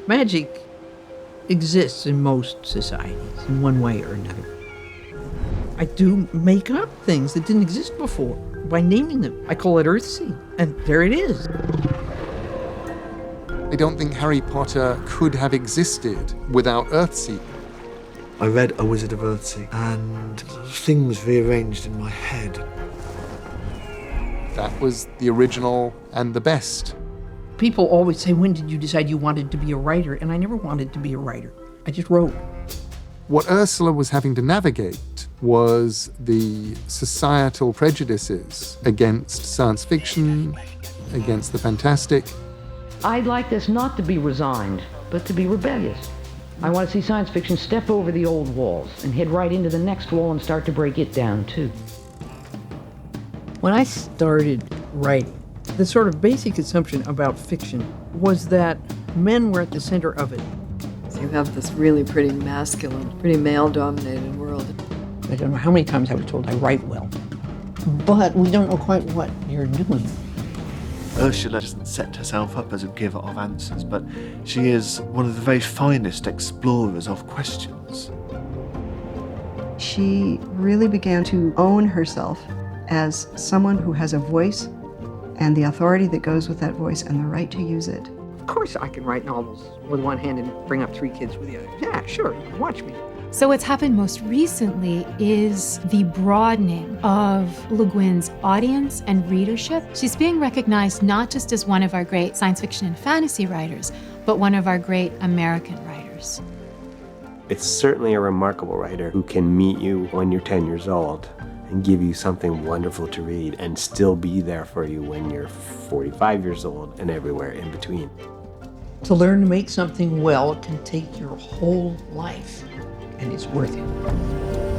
Magic exists in most societies in one way or another. I do make up things that didn't exist before by naming them. I call it Earthsea, and there it is. I don't think Harry Potter could have existed without Earthsea. I read A Wizard of Earthsea, and things rearranged in my head. That was the original and the best. People always say, when did you decide you wanted to be a writer? And I never wanted to be a writer. I just wrote. What Ursula was having to navigate was the societal prejudices against science fiction, against the fantastic. I'd like this not to be resigned, but to be rebellious. I want to see science fiction step over the old walls and head right into the next wall and start to break it down, too. When I started writing, the sort of basic assumption about fiction was that men were at the center of it. So you have this really pretty masculine, pretty male-dominated world. I don't know how many times I was told I write well, but we don't know quite what you're doing. Ursula doesn't set herself up as a giver of answers, but she is one of the very finest explorers of questions. She really began to own herself as someone who has a voice and the authority that goes with that voice and the right to use it. Of course I can write novels with one hand and bring up 3 kids with the other. Yeah, sure, watch me. So what's happened most recently is the broadening of Le Guin's audience and readership. She's being recognized not just as one of our great science fiction and fantasy writers, but one of our great American writers. It's certainly a remarkable writer who can meet you when you're 10 years old and give you something wonderful to read and still be there for you when you're 45 years old and everywhere in between. To learn to make something well can take your whole life, and it's worth it.